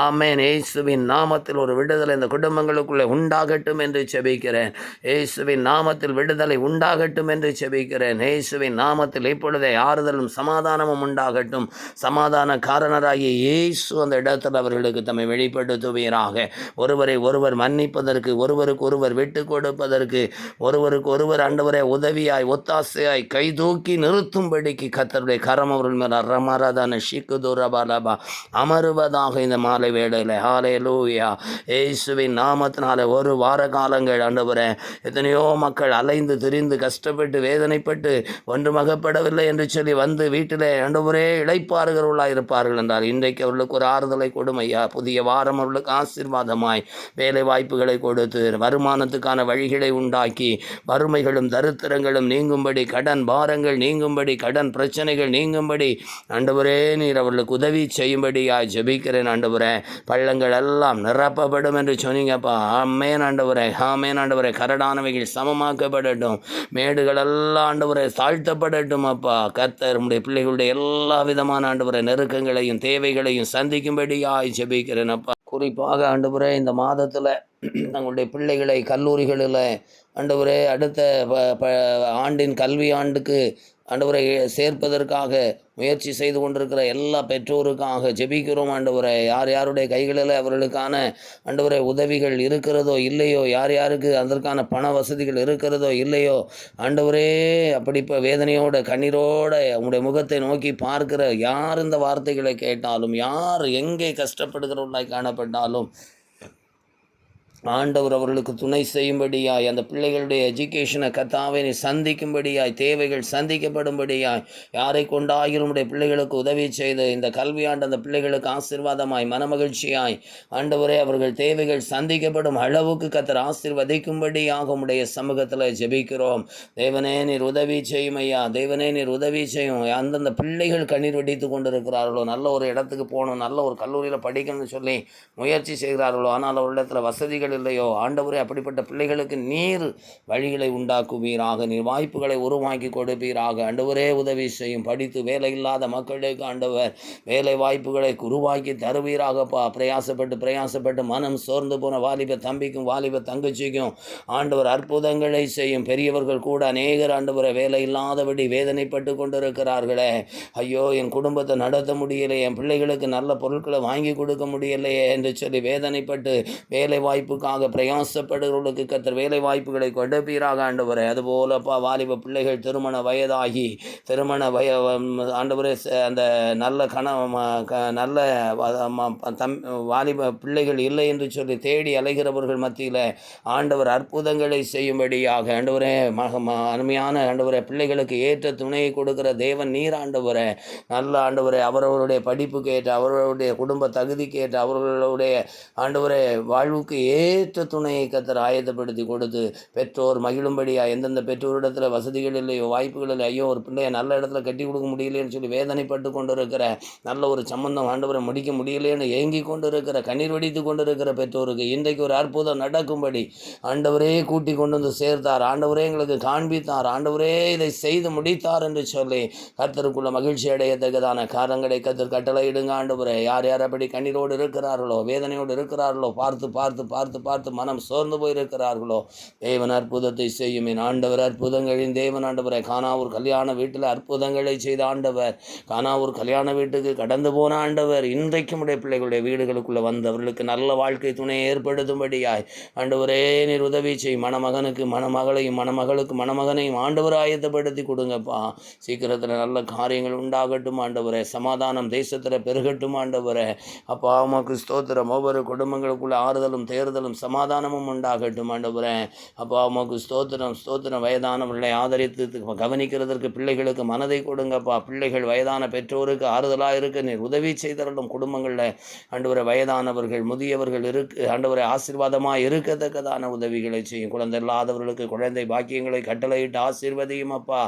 ஆமென். இயேசுவின் நாமத்தில் ஒரு விடுதலை இந்த குடும்பங்களுக்குள்ளே உண்டாகட்டும் என்று ஜெபிக்கிறேன். இயேசுவின் நாமத்தில் விடுதலை உண்டாகட்டும் என்று ஜெபிக்கிறேன். இயேசுவின் நாமத்தில் இப்பொழுதே ஆறுதலும் சமாதானமும் உண்டாகட்டும். சமாதான காரணராகிய இயேசு அந்த இடத்தில் அவர்களுக்கு தம்மை வெளிப்படுத்துவீராக. ஒருவரை ஒருவர் மன்னிப்பதற்கு, ஒருவருக்கு ஒருவர் விட்டு கொடுப்பதற்கு, ஒருவருக்கு ஒருவர் ஆண்டவரே உதவியாய், ஒத்தாசையாய் கைதூக்கி நிறுத்தும்படிக்கு கர்த்தருடைய கரம் அவர்கள் மேல் அரமரதான ஷிக்குதுரபாலபா அமருவதாக இந்த மாலை வேளையில். ஹல்லேலூயா. இயேசுவின் நாமத்தினால ஒரு வார காலங்கள் ஆண்டவரே எத்தனையோ மக்கள் அலைந்து திரிந்து கஷ்டப்பட்டு வேதனைப்பட்டு ஒன்றும் அகப்படவில்லை என்று சொல்லி வந்து வீட்டில் ஆண்டவரே இளைப்பாறுகிறவர்களாக இருப்பார்கள் என்றால் இன்றைக்கு அவர்களுக்கு ஒரு ஆறுதலை கொடுமையா. புதிய வாரம் அவர்களுக்கு ஆசீர்வாதமாய் வேலை வாய்ப்புகளை கொடுத்து, வருமானத்துக்கான வழிகளை உண்டாக்கி, வறுமைகளும் தரித்திரங்களும் நீங்கும்படி, கடன் பாரங்கள் நீங்கும்படி, கடன் பிரச்சனைகள் நீங்கும்படி ஆண்டவரே நீர் அவர்களுக்கு உதவி செய்யும்படியாய் ஜெபிக்கிறேன் ஆண்டவரே. பள்ளங்கள் எல்லாம் நிரப்பப்படும் என்று சொன்னீங்கப்பா. ஆமென் ஆண்டவரே, ஆமென் ஆண்டவரே. கரடானவைகள் சமமாக்கப்படட்டும், மேடுகள் எல்லாம் ஆண்டவரே தாழ்த்தப்படட்டும் அப்பா. கர்த்தர் உம்முடைய பிள்ளைகளுடைய எல்லா விதமான ஆண்டவரே நெருக்கங்களையும் தேவைகளையும் சந்திக்கும்படியாய் ஜெபிக்கிறேன் அப்பா. குறிப்பாக ஆண்டவரே இந்த மாதத்தில் தங்களுடைய பிள்ளைகளை கல்லூரிகளில் ஆண்டவரே அடுத்த ஆண்டின் கல்வி ஆண்டுக்கு ஆண்டவரை சேர்ப்பதற்காக முயற்சி செய்து கொண்டிருக்கிற எல்லா பெற்றோருக்காக ஜெபிக்கிறோம் ஆண்டவரை. யார் யாருடைய கைகளில் அவர்களுக்கான ஆண்டவரை உதவிகள் இருக்கிறதோ இல்லையோ, யார் யாருக்கு அதற்கான பண வசதிகள் இருக்கிறதோ இல்லையோ ஆண்டவரே, அப்படி இப்போ வேதனையோட கண்ணீரோட உங்களுடைய முகத்தை நோக்கி பார்க்கிற யார் இந்த வார்த்தைகளை கேட்டாலும், யார் எங்கே கஷ்டப்படுகிறவர்களாய் காணப்பட்டாலும் ஆண்டவர் அவர்களுக்கு துணை செய்யும்படியாய், அந்த பிள்ளைகளுடைய எஜுகேஷனை கர்த்தாவே நீ சந்திக்கும்படியாய், தேவைகள் சந்திக்கப்படும்படியாய், யாரை கொண்டாயிரும் உடைய பிள்ளைகளுக்கு உதவி செய்து இந்த கல்வியாண்டு அந்த பிள்ளைகளுக்கு ஆசீர்வாதமாய் மனமகிழ்ச்சியாய் ஆண்டவரே அவர்கள் தேவைகள் சந்திக்கப்படும் அளவுக்கு கர்த்தர் ஆசீர்வதிக்கும்படியாக உடைய சமூகத்தில் ஜெபிக்கிறோம். தேவனே நீர் உதவி செய்யும் ஐயா, தேவனே நீர் உதவி செய்யும். அந்தந்த பிள்ளைகள் கண்ணீர் வெடித்து கொண்டிருக்கிறார்களோ, நல்ல ஒரு இடத்துக்கு போகணும், நல்ல ஒரு கல்லூரியில் படிக்கணும்னு சொல்லி முயற்சி செய்கிறார்களோ, ஆனால் ஒரு இடத்துல வசதிகள் இல்லையோ ஆண்டவரே, அப்படிப்பட்ட பிள்ளைகளுக்கு நீர் வழிகளை உண்டாக்குவீராக, நீர் வாய்ப்புகளை உருவாக்கி கொடுப்பீராக. ஆண்டவரே உதவி செய்யும். படித்து வேலை இல்லாத மக்களுக்கு ஆண்டவர் வேலை வாய்ப்புகளை உருவாக்கி தருவீராகப்பா. பிரயாசப்பட்டு மனம் சோர்ந்து போன வாலிப தம்பிக்கும் வாலிப தங்கச்சிக்கும் ஆண்டவர் அற்புதங்களை செய்யும். பெரியவர்கள் கூட அநேகர் ஆண்டவரை வேலை இல்லாதபடி வேதனைப்பட்டு கொண்டிருக்கிறார்களே. ஐயோ, என் குடும்பத்தை நடத்த முடியலையே, என் பிள்ளைகளுக்கு நல்ல பொருட்களை வாங்கி கொடுக்க முடியலையே என்று சொல்லி வேதனைப்பட்டு வேலை வாய்ப்புக்காக பிரயாசப்படுகிறவர்களுக்கு கர்த்தர் வேலை வாய்ப்புகளை கொடுப்பீராக ஆண்டவரே. அதுபோலப்பா வாலிப பிள்ளைகள் திருமண வயதாகி ஆண்டவரே அந்த நல்ல நல்ல வாலிப பிள்ளைகள் இல்லை என்று சொல்லி தேடி அலைகிறவர்கள் மத்தியில் ஆண்டவர் அற்புதங்களை செய்யும்படியாக ஆண்டவரே, அருமையான ஆண்டவரே, பிள்ளைகளுக்கு ஏற்ற துணையை கொடுக்கிற தேவன் நீர் ஆண்டவரே. நல்ல ஆண்டவரே, அவரவருடைய படிப்புக்கு ஏற்ற, அவர்களுடைய குடும்ப தகுதிக்கு ஏற்ற, அவர்களுடைய ஆண்டவரே வாழ்வுக்கு ஏற்ற துணையை கர்த்தர் ஆயத்தப்படுத்தி கொடுத்து பெற்றோர் மகிழும்படியா. எந்தெந்த பெற்றோரிடத்தில் வசதிகள் இல்லையோ, வாய்ப்புகள் இல்லை, ஐயோ ஒரு பிள்ளையை நல்ல இடத்துல கட்டி கொடுக்க முடியலைன்னு சொல்லி வேதனைப்பட்டு கொண்டு இருக்கிற, நல்ல ஒரு சம்பந்தம் ஆண்டவரை முடிக்க முடியலைன்னு ஏங்கி கொண்டு இருக்கிற, கண்ணீர் வடித்து கொண்டு இருக்கிற பெற்றோருக்கு இன்றைக்கு ஒரு அற்புதம் நடக்கும்படி ஆண்டவரே கூட்டி கொண்டு வந்து சேர்த்தார். ஆண்டவரே எங்களுக்கு காண்பித்தார். ஆண்டவரே இதை செய்து முடித்தார் என்று சொல்லி கர்த்தருக்குள்ள மகிழ்ச்சி அடையத்தக்கதான காரணங்களை கர்த்தர் கட்டளையிடுங்க ஆண்டவரே. யார் யார் அப்படி கண்ணீரோடு இருக்கிறார்களோ, வேதனையோடு இருக்கிறார்களோ, பார்த்து பார்த்து பார்த்து பார்த்து மனம் சோர்ந்து போயிருக்கிறார்களோ, தேவன் அற்புதத்தை செய்யும். என் ஆண்டவர் அற்புதங்களின் தேவன் ஆண்டவரை. கானாவூர் கல்யாண வீட்டில் அற்புதங்களை செய்த ஆண்டவர், கானாவூர் கல்யாண வீட்டுக்கு கடந்து போன ஆண்டவர், இன்றைக்கும் உடைய பிள்ளைகளுடைய வீடுகளுக்குள்ளே வந்து அவர்களுக்கு நல்ல வாழ்க்கை துணையை ஏற்படுத்தும்படியாய் ஆண்டவரே நீர் உதவி செய். மணமகனுக்கு மணமகளையும், மணமகளுக்கு மணமகனையும் ஆண்டவர் ஆயத்தப்படுத்தி கொடுங்கப்பா. சீக்கிரத்தில் நல்ல காரியங்கள் உண்டாகட்டும் ஆண்டவரே. சமாதானம் தேசத்தில் பெருகட்டும் ஆண்டவரே. அப்பா உமக்கு ஸ்தோத்திரம். ஒவ்வொரு குடும்பங்களுக்குள்ள ஆறுதலும் தேர்தலும் சமாதானமும் உண்டாகட்டும் ஆண்டவரே. அப்பா உமக்கு ஸ்தோத்திரம் ஸ்தோத்திரம். வயதானவர்களை ஆதரித்து கவனிக்கிறதற்கு பிள்ளைகளுக்கு மனதை கொடுங்கப்பா. பிள்ளைகள் வயதான பெற்றோருக்கு ஆறுதலாக இருக்க நீர் உதவி செய்தரலும். குடும்பங்களில் ஆண்டவரை வயதானவர்கள் முதியவர்கள் ஆண்டவரை ஆசீர்வாதமாக இருக்கத்தக்கதான உதவிகளை செய்யும். குழந்தை இல்லாதவர்களுக்கு குழந்தை பாக்கியங்களை கட்டளையிட்டு ஆசீர்வதியும் அப்பா.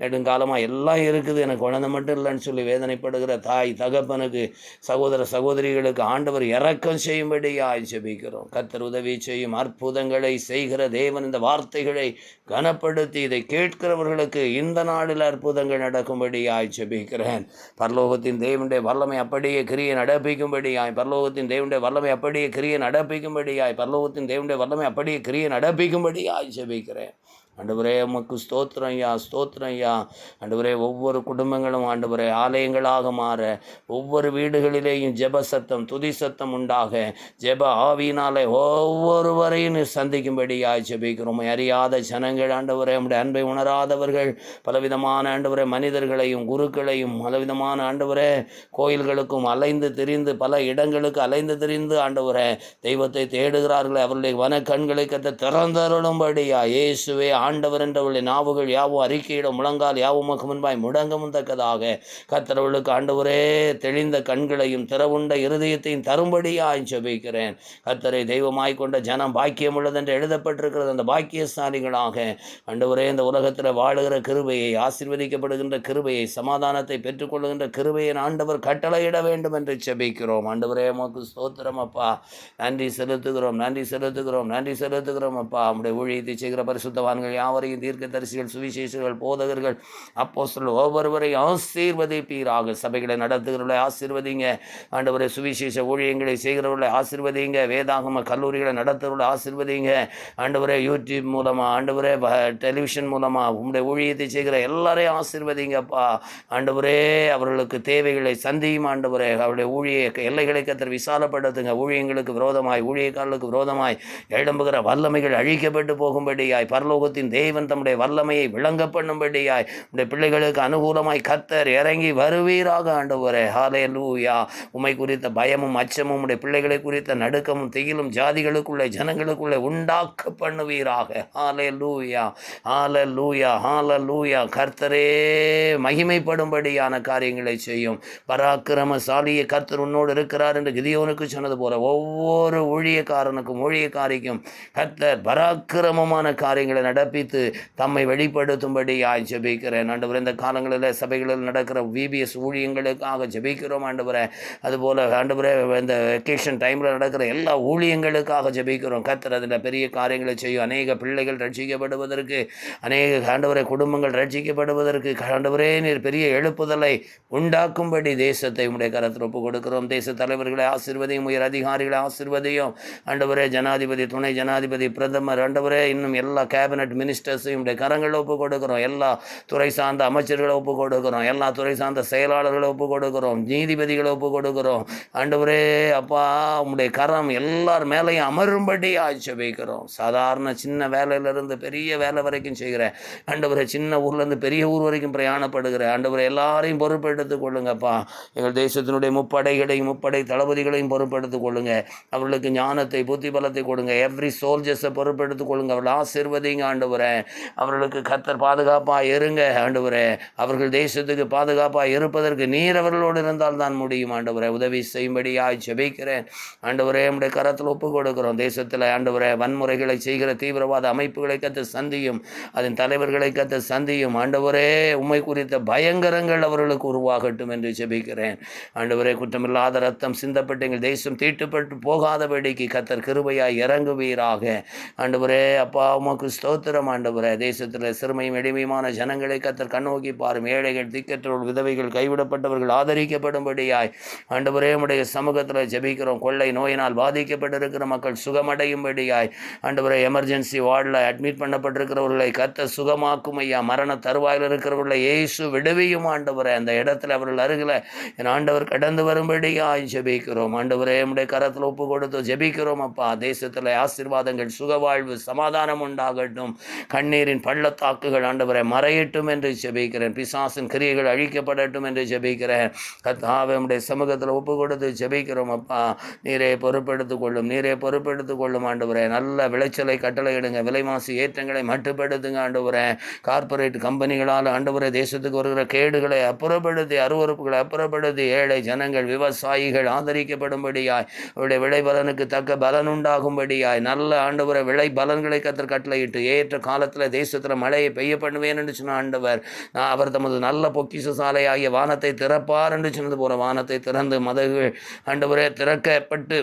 நெடுங்காலமாக எல்லாம் இருக்குது, எனக்கு குழந்தை மட்டும் இல்லைன்னு சொல்லி வேதனைப்படுகிற தாய் தகப்பனுக்கு, சகோதர சகோதரிகளுக்கு ஆண்டவர் இரக்கம் செய்யும்படியாய் ஜெபிக்கிறோம். கர்த்தர் உதவி செய்யும். அற்புதங்களை செய்கிற தேவன் இந்த வார்த்தைகளை கனப்படுத்தி இதை கேட்கிறவர்களுக்கு இந்த நாளில் அற்புதங்கள் நடக்கும்படியாய் ஜெபிக்கிறேன். பரலோகத்தின் தேவனுடைய வல்லமை அப்படியே கிரியை நடப்பிக்கும்படியாய், பரலோகத்தின் தேவனுடைய வல்லமை அப்படியே கிரியை நடப்பிக்கும்படியாய், பரலோகத்தின் தேவனுடைய வல்லமை அப்படியே கிரியை நடப்பிக்கும்படியாய் ஜெபிக்கிறேன். ஆண்டவரே உமக்கு ஸ்தோத்திரம் ஐயா, ஸ்தோத்திரம் ஐயா. ஆண்டவரே ஒவ்வொரு குடும்பங்களும் ஆண்டவரே ஆலயங்களாக மாற, ஒவ்வொரு வீடுகளிலேயும் ஜெப சத்தம் துதி சத்தம் உண்டாக, ஜெப ஆவியினாலே ஒவ்வொருவரையும் சந்திக்கும்படியாய் ஜெபிக்கிறோம். அறியாத ஜனங்கள் ஆண்டவரே, நம்முடைய அன்பை உணராதவர்கள் பலவிதமான ஆண்டவரே மனிதர்களையும் குருக்களையும் பலவிதமான ஆண்டவரே கோயில்களுக்கும் அலைந்து திரிந்து பல இடங்களுக்கு அலைந்து திரிந்து ஆண்டவரே தெய்வத்தை தேடுகிறார்கள். அவருடைய வனக்கண்களை கத்த திறந்தருளும்படியா இயேசுவே ஆண்டவர் என்றவருடைய நாவுகள் யாவும் அறிக்கையிட முழங்கால் யாவும் முன்பாய் முடங்கவும் தக்கதாக கர்த்தரவர்களுக்கு ஆண்டவரே தெளிந்த கண்களையும் திறவுண்ட இருதயத்தையும் தரும்படியாய் ஜெபிக்கிறேன். கர்த்தரை தெய்வமாய் கொண்ட ஜனம் பாக்கியம் உள்ளது என்று எழுதப்பட்டிருக்கிறது. அந்த பாக்கியசாலிகளாக ஆண்டவரே இந்த உலகத்தில் வாழுகிற கிருபையை, ஆசீர்வதிக்கப்படுகின்ற கிருபையை, சமாதானத்தை பெற்றுக்கொள்கின்ற கிருபையை ஆண்டவர் கட்டளையிட வேண்டும் என்று ஜெபிக்கிறோம். ஆண்டவரே உமக்கு ஸ்தோத்திரம் அப்பா. நன்றி செலுத்துகிறோம், நன்றி செலுத்துகிறோம், நன்றி செலுத்துகிறோம் அப்பா. நம்முடைய ஊழியத்தை செய்கிற பரிசுத்தவான்கள் யாவரையும், தீர்க்கதரிசிகள், சுவிசேஷர்கள், போதகர்கள், அப்போஸ்தலர்கள் ஒவ்வொருவரையும் ஆசீர்வதிப்பீராக. சபைகளை நடத்துகிறவர்களை ஆசீர்வதிங்க ஆண்டவரே. சுவிசேஷ ஊழியங்களை செய்கிறவர்களை ஆசீர்வதிங்க. வேதாகம கல்லூரிகளை நடத்துகிறவர்களை ஆசீர்வதிங்க ஆண்டவரே. யூடியூப் மூலமாக ஆண்டவரே, டெலிவிஷன் மூலமாக உங்களுடைய ஊழியத்தை செய்கிற எல்லாரையும் ஆசீர்வதிங்கப்பா. ஆண்டவரே அவர்களுக்கு தேவைகளை சந்தியும் ஆண்டவரே. அவருடைய ஊழிய எல்லைகளை கத்தர் விசாலப்படுத்துங்க. ஊழியங்களுக்கு விரோதமாய், ஊழியக்காரர்களுக்கு விரோதமாய் எழும்புகிற வல்லமைகள் அழிக்கப்பட்டு போகும்படியாய், பரலோகத்தின் தேவன் தம்முடைய வல்லமையை விளங்க பண்ணும்படியாய் உடைய பிள்ளைகளுக்கு அனுகூலமாய் கர்த்தர் இறங்கி வருவீராக ஆண்டவரே. ஹல்லேலூயா. உம்மை குறித்த பயமும் அச்சமும் உடைய பிள்ளைகளை குறித்த நடுக்கமும் திகிலும் ஜாதிகளுக்குள்ளே ஜனங்களுக்குள்ளே உண்டாக்க பண்ணுவீராக. ஹல்லேலூயா, ஹல்லேலூயா, ஹல்லேலூயா. கர்த்தரே மகிமைப்படும்படியான காரியங்களை செய்யும். பராக்கிரமசாலியை கர்த்தர் உன்னோடு இருக்கிறார் என்று கிதியோனுக்கு சொன்னது போல ஒவ்வொரு ஊழியக்காரனுக்கும் ஊழியக்காரிக்கும் கர்த்தர் பராக்கிரமமான காரியங்களை நடப்பித்து தம்மை வெளிப்படுத்தும்படியாய் ஜெபிக்கிறேன் ஆண்டவரே. இந்த காலங்களில் சபைகளில் நடக்கிற VBS ஊழியங்களுக்காக ஜெபிக்கிறோம் ஆண்டவரே. அதுபோல் ஆண்டவரே இந்த வெக்கேஷன் டைமில் நடக்கிற எல்லா ஊழியங்களுக்காக ஜெபிக்கிறோம். கர்த்தர் அதில் பெரிய காரியங்களை செய்யும். அநேக பிள்ளைகள் ரட்சிக்கப்படுவதற்கு, அநேக ஆண்டவரே குடும்பங்கள் ரட்சிக்கப்படுவதற்கு ஆண்டவரே நீர் பெரிய எழுப்புதலை உண்டாக்கும்படி தேசத்தை உடைய கரத்தில் ஒப்பு கொடுக்கிறோம். தேச தலைவர்களை ஆசீர்வதியும், உயர் அதிகாரிகளை ஆசீர்வதியும் ஆண்டவரே. ஜனாதிபதி, துணை ஜனாதிபதி, பிரதமர் ஆண்டவரே, இன்னும் எல்லா கேபினட் மினிஸ்டர்ஸையும் உடைய கரங்களை ஒப்பு கொடுக்கிறோம். எல்லா துறை சார்ந்த அமைச்சர்களை ஒப்பு கொடுக்கிறோம். எல்லா துறை சார்ந்த செயலாளர்களை ஒப்பு கொடுக்கிறோம். நீதிபதிகளை ஒப்பு கொடுக்கிறோம் ஆண்டவரே. அப்பா உடைய கரம் எல்லார் மேலையும் அமரும்படி ஜெபிக்கிறோம். சாதாரண சின்ன வேலையிலிருந்து பெரிய வேலை வரைக்கும் செய்கிற ஆண்டவரே, சின்ன ஊர்லேருந்து பெரிய ஊர் வரைக்கும் பிரயாணப்படுகிற ஆண்டவரே, எல்லாரையும் பொறுப்பெடுத்துக் கொள்ளுங்கப்பா. எங்கள் தேசத்தினுடைய முப்படைகளையும் முப்படை தளபதிகளையும் பொறுப்பெடுத்துக் கொள்ளுங்க. அவர்களுக்கு ஞானத்தை புத்தி பலத்தை கொடுங்க. எவ்ரி சோல்ஜர்ஸை பொறுப்பெடுத்துக் கொள்ளுங்க. அவர்கள் ஆசீர்வதிங்க ஆண்டவரே. அவர்களுக்கு கர்த்தர் பாதுகாப்பாக இருங்க ஆண்டவரே. அவர்கள் தேசத்துக்கு பாதுகாப்பாக இருப்பதற்கு நீர் அவர்களோடு இருந்தால் தான் முடியும் ஆண்டவரே. உதவி செய்யும்படியாய் ஜெபிக்கிறேன் ஆண்டவரே. நம்முடைய கரத்தில் ஒப்பு கொடுக்கிறோம். தேசத்தில் ஆண்டவரே வன்முறைகளை செய்கிற தீவிரவாத அமைப்புகளை கத்து சந்தியும், அதன் தலைவர்களை கத்து சந்தியும் ஆண்டவரே. உம்மை குறித்த பயங்கரங்கள் அவர்களுக்கு உருவாகட்டும் என்று ஜெபிக்கிறேன் ஆண்டவரே. குற்றமில்லாத ரத்தம் சிந்தப்பட்டு எங்கள் தேசம் தீட்டுப்பட்டு போகாதபடிக்கு கர்த்தர் கிருபையாய் இறங்குவீராக ஆண்டவரே. அப்பா உமக்கு ஸ்தோத்திரம் ஆண்டவரே. தேசத்தில் சிறுமையும் எளிமையுமான ஜனங்களை கர்த்தர் கண்ணோக்கி பாரும். ஏழைகள், திக்கற்றோர், விதவைகள், கைவிடப்பட்டவர்கள் ஆதரிக்கப்படும்படியாய் ஆண்டவரே உம்முடைய சமூகத்தில் ஜெபிக்கிறோம். கொள்ளை நோயினால் பாதிக்கப்பட்டிருக்கிற மக்கள் சுகமடையும்படியாய் ஆண்டவரே. எமர்ஜென்சி வார்டில் அட்மிட் பண்ணப்பட்டிருக்கிறவர்களை கர்த்தர் சுகமாக்கும் ஐயா. மரண தருவாயில் இருக்கிறவர்களை இயேசு விடுவியும் ஆண்டவரே. அந்த இடத்துல அவர்கள் அருகில் என் ஆண்டவர் கடந்து வரும்படியாய் ஜெபிக்கிறோம் ஆண்டவரே. நம்முடைய கரத்தில் ஒப்பு கொடுத்து ஜெபிக்கிறோம் அப்பா. தேசத்தில் ஆசீர்வாதங்கள், சுகவாழ்வு, சமாதானம் உண்டாகட்டும். கண்ணீரின் பள்ளத்தாக்குகள் ஆண்டவரை மறையட்டும் என்று ஜெபிக்கிறேன். பிசாசின் கிரியைகள் அழிக்கப்படட்டும் என்று ஜெபிக்கிறேன். கர்த்தாவே நம்முடைய சமூகத்தில் ஒப்பு கொடுத்து ஜெபிக்கிறோம் அப்பா. நீரே பொறுப்பெடுத்துக் கொள்ளும், நீரே பொறுப்பெடுத்துக் கொள்ளும் ஆண்டவரே. நல்ல விளைச்சலை கட்டளையிடுங்க. விலைவாசி ஏற்றங்களை மட்டுப்படுத்துங்க ஆண்டவரே. கார்பரேட் கம்பெனிகளால் ஆண்டவரே தேசத்துக்கு வருகிற கேடுகளை அப்புறப்படுத்தி, அருவறுப்புகளை அப்புறப்படுத்தி ஏழை ஜனங்கள், விவசாயிகள் ஆதரிக்கப்படும்படியாய், அவருடைய விளை பலனுக்கு தக்க பலன் உண்டாகும்படியாய் நல்ல ஆண்டவரை விளை பலன்களை கத்தர் கட்டளையிட்டு ஏற்ற காலத்தில் தேசத்தில் மழையை பெய்ய பண்ணுவேன் என்று சொன்ன ஆண்டவர். அவர் தமது நல்ல பொக்கிஷ சாலையாகிய வானத்தை திறப்பார் என்று சொன்னது போல வானத்தை திறந்து மதகுகள் ஆண்டவரே திறக்கப்பட்டு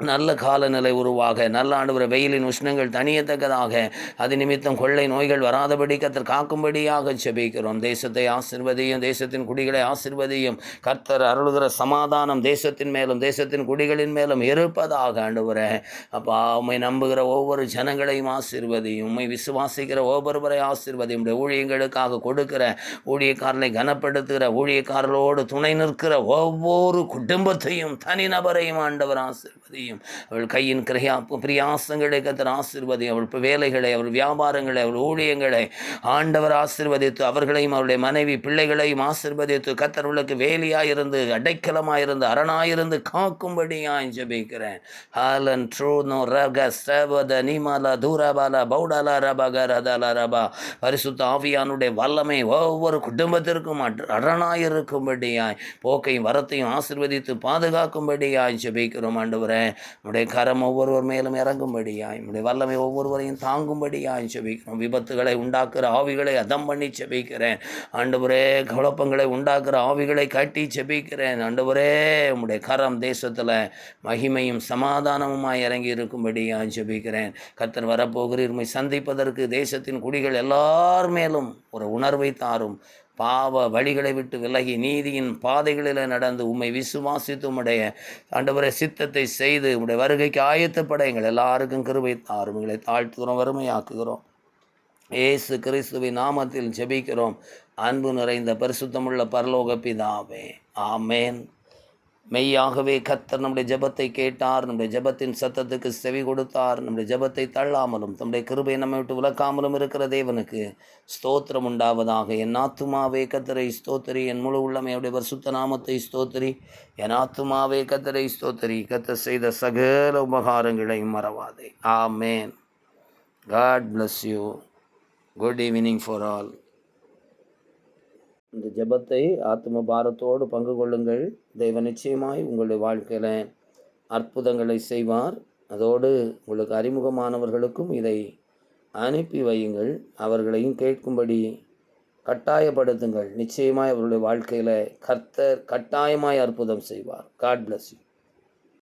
நல்ல காலநிலை உருவாக, நல்ல ஆண்டவரே வெயிலின் உஷ்ணங்கள் தனியத்தக்கதாக, அது நிமித்தம் கொள்ளை நோய்கள் வராதபடி கர்த்தர் காக்கும்படியாக ஜெபிக்கிறோம். தேசத்தை ஆசீர்வதியும், தேசத்தின் குடிகளை ஆசீர்வதியும். கர்த்தர் அருளுகிற சமாதானம் தேசத்தின் மேலும் தேசத்தின் குடிகளின் மேலும் இருப்பதாக ஆண்டவரே. அப்பா உம்மை நம்புகிற ஒவ்வொரு ஜனங்களையும் ஆசீர்வதியும். உம்மை விசுவாசிக்கிற ஒவ்வொருவரை ஆசீர்வதியும். ஊழியங்களுக்காக கொடுக்கிற ஊழியக்காரனை கனப்படுத்துகிற ஊழியக்காரர்களோடு துணை நிற்கிற ஒவ்வொரு குடும்பத்தையும் தனிநபரையும் ஆண்டவர் ஆசீர்வதியும். அவள் கையின் பிரியாசங்களை கர்த்தர் ஆசீர்வதியும். அவள் வேலைகளை, அவள் வியாபாரங்களை, அவள் ஊழியங்களை ஆண்டவர் ஆசீர்வதித்து, அவர்களையும் அவருடைய மனைவி பிள்ளைகளையும் ஆசீர்வதித்து கர்த்தர்களுக்கு வேலியாயிருந்து, அடைக்கலமாயிருந்து, அரணாயிருந்து காக்கும்படியாய் ஜெபிக்கிறேன். ஹாலன் ட்ரூனோ ரக ஸ்தவத நிமல தூரபால பௌடல ரபக ரதல ரபா. பரிசுத்த ஆவியானுடைய வல்லமை ஒவ்வொரு குடும்பத்திற்கும் அரணாயிருக்கும்படியாய், போக்கையும் வரத்தையும் ஆசீர்வதித்து பாதுகாக்கும்படியாய் ஜெபிக்கிறோம் ஆண்டவரே. உடைய கரம் ஒவ்வொருவர் மேலும் இறங்கும்படியாய், உடைய வல்லமை ஒவ்வொருவரையும் தாங்கும்படியாய் ஜெபிக்கிறோம். விபத்துகளை உண்டாக்குற ஆவிகளை அதம் பண்ணி ஜெபிக்கிறேன் ஆண்டவரே. குழப்பங்களை உண்டாக்குற ஆவிகளை கட்டி ஜெபிக்கிறேன் ஆண்டவரே. உடைய கரம் தேசத்தில் மகிமையும் சமாதானமுமாய் இறங்கி இருக்கும்படியாய் ஜெபிக்கிறேன். கர்த்தர் வரப்போகிறீர். உம்மை சந்திப்பதற்கு தேசத்தின் குடிகள் எல்லார் மேலும் ஒரு உணர்வை தாரும். பாவ வழிகளை விட்டு விலகி நீதியின் பாதைகளில் நடந்து உம்மை விசுவாசித்து உம்முடைய ஆண்டவரை சித்தத்தை செய்து உம்முடைய வருகைக்கு ஆயத்தப்பட எங்கள் எல்லாருக்கும் கிருபை தாரும். எங்களை தாழ்த்துகிறோம், வறுமையாக்குகிறோம். இயேசு கிறிஸ்துவின் நாமத்தில் ஜெபிக்கிறோம். அன்பு நிறைந்த பரிசுத்தமுள்ள பரலோக பிதாவே, ஆமேன். மெய்யாகவே கர்த்தர் நம்முடைய ஜெபத்தை கேட்டார். நம்முடைய ஜெபத்தின் சத்தத்துக்கு செவி கொடுத்தார். நம்முடைய ஜெபத்தை தள்ளாமலும் தம்முடைய கிருபை நம்மை விட்டு விலக்காமலும் இருக்கிற தேவனுக்கு ஸ்தோத்திரம் உண்டாவதாக. என் ஆத்துமாவே கர்த்தரை ஸ்தோத்திரி, என் முழு உள்ளமே அவருடைய பரிசுத்த நாமத்தை ஸ்தோத்திரி. என் ஆத்துமாவே கர்த்தரை ஸ்தோத்திரி, கர்த்தர் செய்த சகல உபகாரங்களையும் மறவாதே. ஆமேன். God bless you. Good evening for all. இந்த ஜெபத்தை ஆத்ம பாரத்தோடு பங்கு கொள்ளுங்கள். தெய்வ நிச்சயமாய் உங்களுடைய வாழ்க்கையில் அற்புதங்களை செய்வார். அதோடு உங்களுக்கு அறிமுகமானவர்களுக்கும் இதை அனுப்பி வையுங்கள், அவர்களையும் கேட்கும்படி கட்டாயப்படுத்துங்கள். நிச்சயமாய் அவருடைய வாழ்க்கையில் கர்த்தர் கட்டாயமாய் அற்புதம் செய்வார். God bless you.